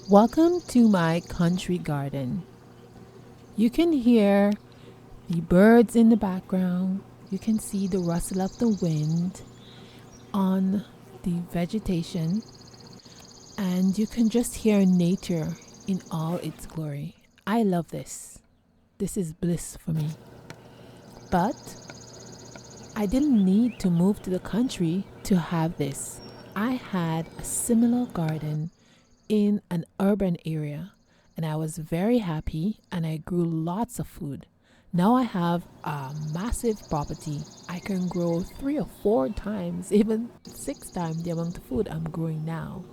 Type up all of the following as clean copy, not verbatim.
Welcome to my country garden. You can hear the birds in the background. You can see the rustle of the wind on the vegetation, and you can just hear nature in all its glory. I love this. This is bliss for me. But I didn't need to move to the country to have this. I had a similar garden in an urban area, and I was very happy, and I grew lots of food. Now I have a massive property. I can grow 3 or 4 times, even 6 times the amount of food I'm growing now.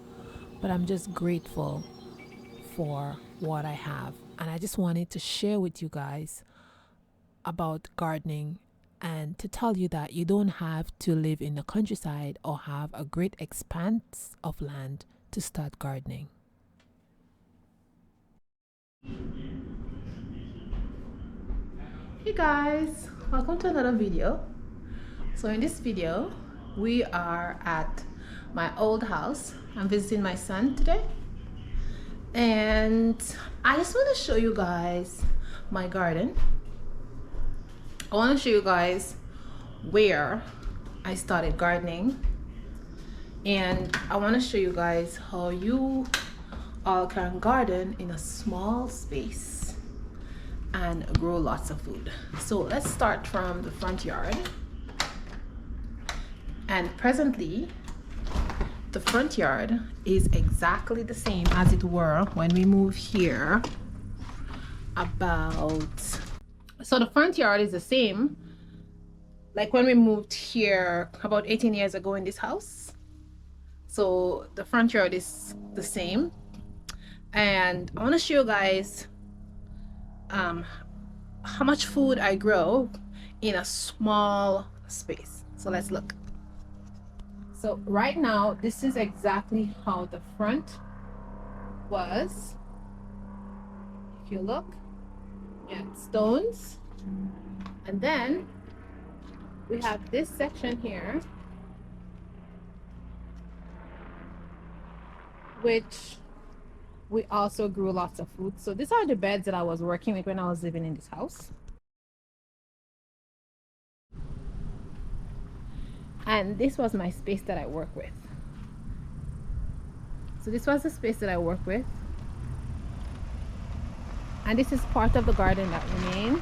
But I'm just grateful for what I have. And I just wanted to share with you guys about gardening and to tell you that you don't have to live in the countryside or have a great expanse of land to start gardening. Hey guys, welcome to another video. So in this video we are at my old house. I'm visiting my son today, and I just want to show you guys my garden. I want to show you guys where I started gardening, and I want to show you guys how you all can garden in a small space and grow lots of food. So let's start from the front yard. And presently the front yard is exactly the same as it were when we moved here so the front yard is the same like when we moved here about 18 years ago in this house. So the front yard is the same, and I want to show you guys how much food I grow in a small space. So let's look. So right now this is exactly how the front was. If you look, yeah, stones, and then we have this section here which we also grew lots of food. So these are the beds that I was working with when I was living in this house. And this was my space that I work with. So this was the space that I work with. And this is part of the garden that remains.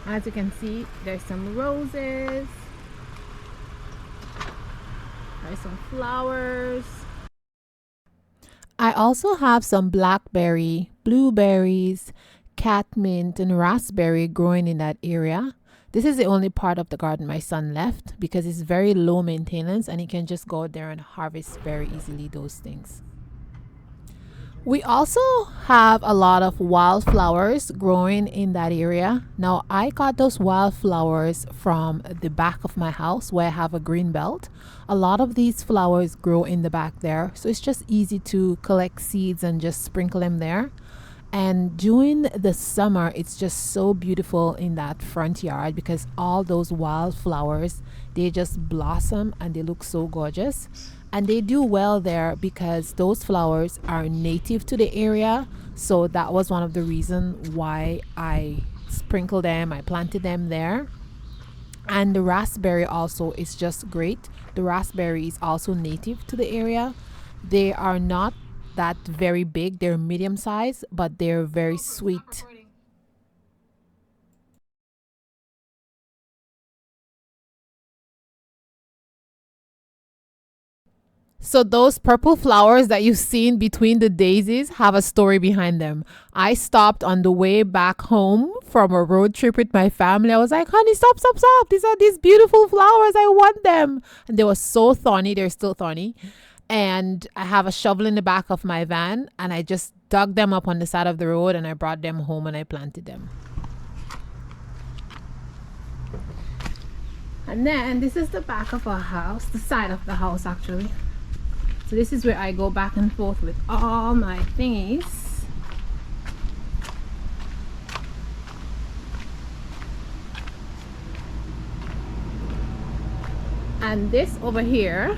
As you can see, there's some roses. There's some flowers. I also have some blackberry, blueberries, catmint, and raspberry growing in that area. This is the only part of the garden my son left because it's very low maintenance and he can just go out there and harvest very easily those things. We also have a lot of wildflowers growing in that area. Now I got those wildflowers from the back of my house where I have a green belt. A lot of these flowers grow in the back there, so it's just easy to collect seeds and just sprinkle them there. And during the summer it's just so beautiful in that front yard because all those wildflowers, they just blossom and they look so gorgeous. And they do well there because those flowers are native to the area. So that was one of the reasons why I sprinkled them, I planted them there. And the raspberry also is just great. The raspberry is also native to the area. They are not that very big, they're medium size, but they're very sweet. So those purple flowers that you've seen between the daisies have a story behind them. I stopped on the way back home from a road trip with my family. I was like, honey, stop, stop, stop. These are these beautiful flowers. I want them. And they were so thorny. They're still thorny. And I have a shovel in the back of my van and I just dug them up on the side of the road and I brought them home and I planted them. And then this is the back of our house, the side of the house actually. So this is where I go back and forth with all my thingies. And this over here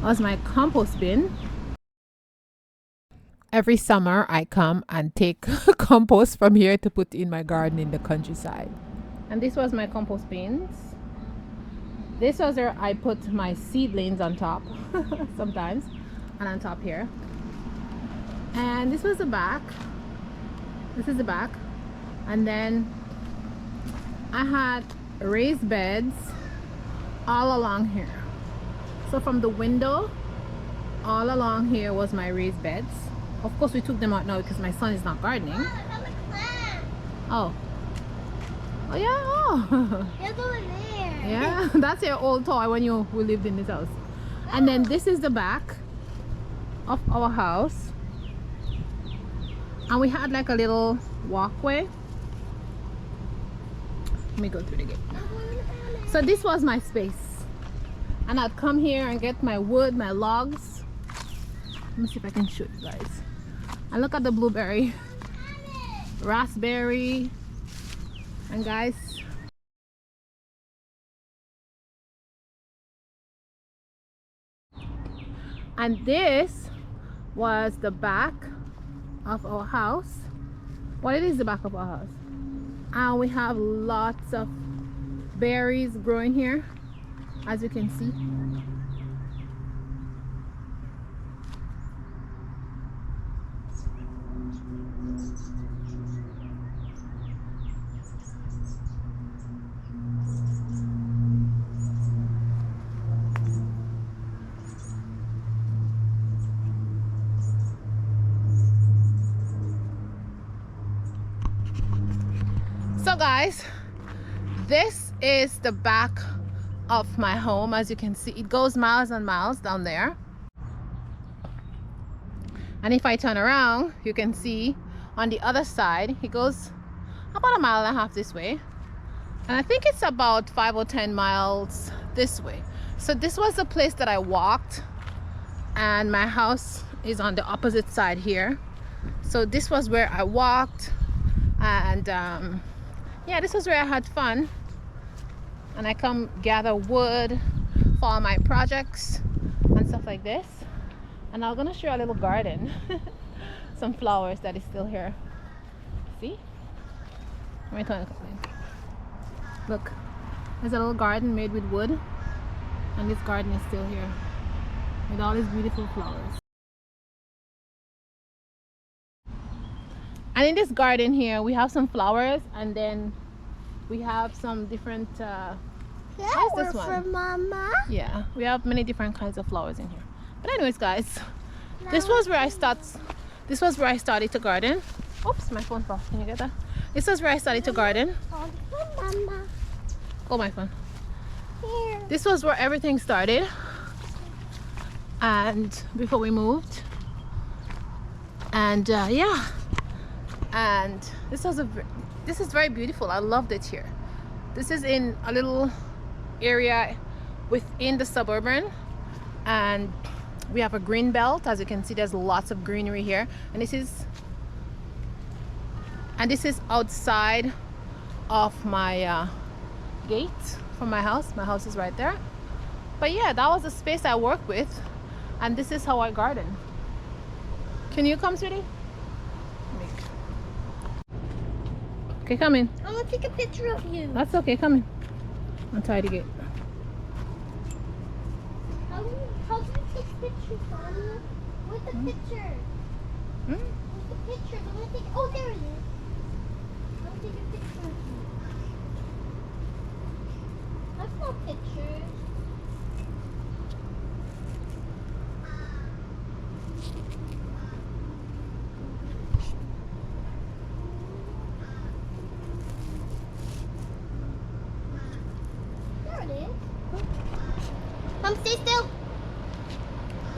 was my compost bin. Every summer I come and take compost from here to put in my garden in the countryside. And this was my compost bins. This was where I put my seedlings on top sometimes, and on top here. And this was the back. This is the back. And then I had raised beds all along here. So from the window all along here was my raised beds. Of course we took them out now because my son is not gardening. Oh. Oh yeah. Oh. It's over there. Yeah, that's your old toy when we lived in this house. And then this is the back of our house. And we had like a little walkway. Let me go through the gate. So this was my space. And I'd come here and get my wood, my logs. Let me see if I can show you guys. And look at the blueberry, raspberry, and guys, and this was the back of our house. Well, it is the back of our house, and we have lots of berries growing here, as you can see. So guys, this is the back of my home. As you can see, it goes miles and miles down there. And if I turn around, you can see on the other side, it goes about 1.5 miles this way. And I think it's about 5 or 10 miles this way. So this was the place that I walked, and my house is on the opposite side here. So this was where I walked, and yeah, this was where I had fun. And I come gather wood for all my projects and stuff like this. And I'm gonna show you a little garden. Some flowers that is still here. See? Let me turn it. Look, there's a little garden made with wood, and this garden is still here with all these beautiful flowers. And in this garden here, we have some flowers, and then we have some different how's this one? For Mama. Yeah, we have many different kinds of flowers in here. But anyways, guys, this was where I started to garden. Oops, my phone fell. Can you get that? This was where I started to garden. Mama. Oh, my phone. Here. This was where everything started, and before we moved. And yeah, and this is very beautiful. I loved it here. This is in a little area within the Suburban, and we have a green belt. As you can see, there's lots of greenery here, and this is outside of my gate from my house. My house is right there. But yeah, that was the space I work with, and this is how I garden. Can you come, sweetie? Okay, come in. I want to take a picture of you. That's okay, come in. I'm tired to get. How do you take pictures, Mommy? Where's the picture? Where's the picture? I want to take. Oh, there it is. I want to take a picture of you. That's no pictures. Mom, stay still.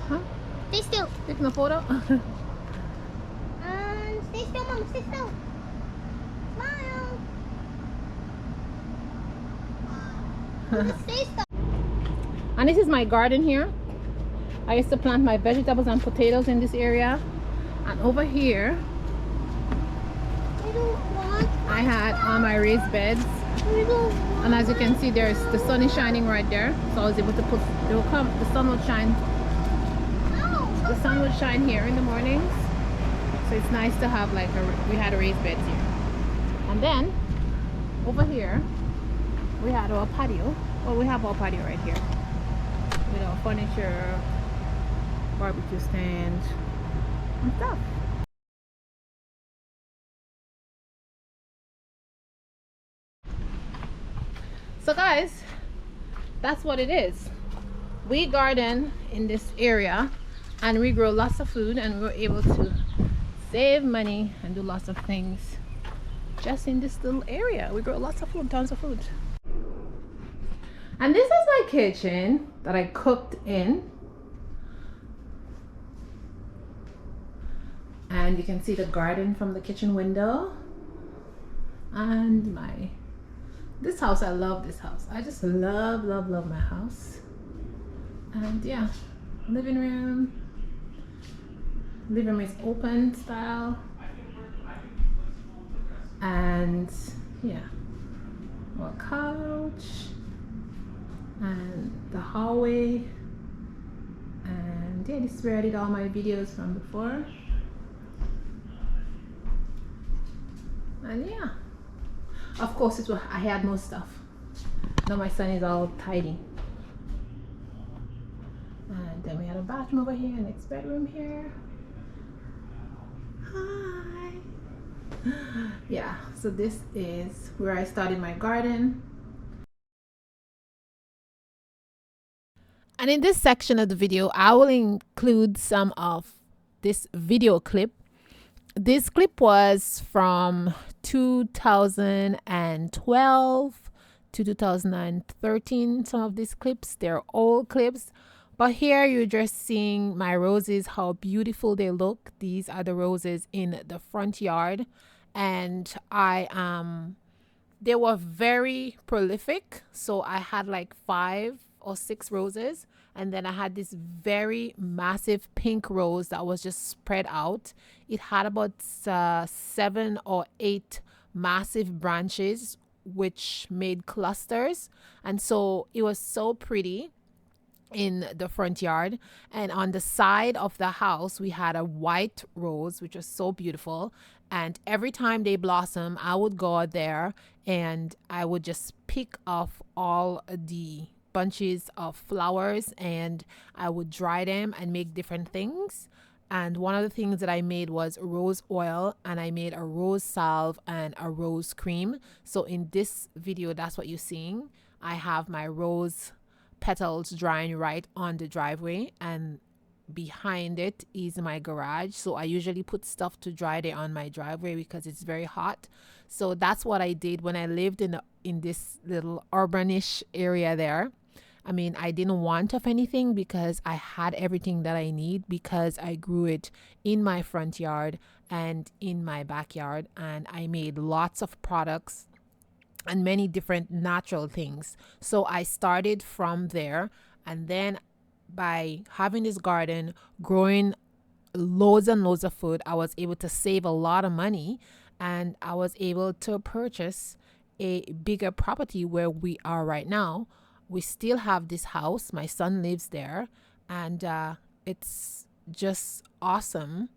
Huh? Stay still. Taking a photo? Stay still, Mom. Stay still. Smile. Stay still. And this is my garden here. I used to plant my vegetables and potatoes in this area. And over here, I had all my raised beds. And as you can see, the sun is shining right there, so I was able to put, the sun would shine here in the mornings, So it's nice to have like we had a raised beds here. And then over here we had our patio. Well, we have our patio right here with our furniture, barbecue stand and stuff. So guys, that's what it is. We garden in this area and we grow lots of food, and we were able to save money and do lots of things just in this little area. We grow lots of food, tons of food. And this is my kitchen that I cooked in. And you can see the garden from the kitchen window. And this house, I love this house. I just love my house. And yeah, living room is open style. And yeah, our couch and the hallway. And yeah, this is where I did all my videos from before. And yeah, of course I had more stuff. Now my son is all tidy. And then we had a bathroom over here, next bedroom here. Hi. Yeah, so this is where I started my garden. And in this section of the video, I will include some of this video clip. This clip was from 2012 to 2013. Some of these clips, they're old clips. But here you're just seeing my roses, how beautiful they look. These are the roses in the front yard. And they were very prolific. So I had like 5 or 6 roses. And then I had this very massive pink rose that was just spread out. It had about 7 or 8 massive branches, which made clusters. And so it was so pretty in the front yard. And on the side of the house, we had a white rose, which was so beautiful. And every time they blossom, I would go out there and I would just pick off all the bunches of flowers, and I would dry them and make different things. And one of the things that I made was rose oil, and I made a rose salve and a rose cream. So in this video, that's what you're seeing. I have my rose petals drying right on the driveway, and behind it is my garage. So I usually put stuff to dry there on my driveway because it's very hot. So that's what I did when I lived in this little urbanish area there. I mean, I didn't want of anything because I had everything that I need, because I grew it in my front yard and in my backyard, and I made lots of products and many different natural things. So I started from there, and then by having this garden, growing loads and loads of food, I was able to save a lot of money, and I was able to purchase a bigger property where we are right now. We still have this house. My son lives there, and it's just awesome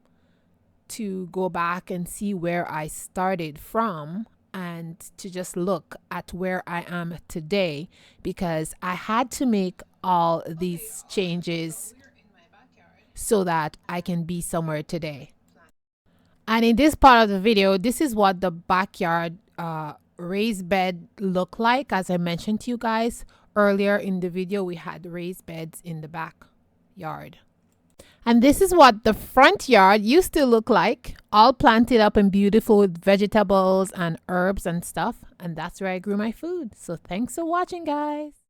to go back and see where I started from and to just look at where I am today, because I had to make all these changes so that I can be somewhere today. And in this part of the video, this is what the backyard raised bed look like. As I mentioned to you guys earlier in the video, we had raised beds in the backyard. And this is what the front yard used to look like, all planted up and beautiful with vegetables and herbs and stuff. And that's where I grew my food. So thanks for watching, guys.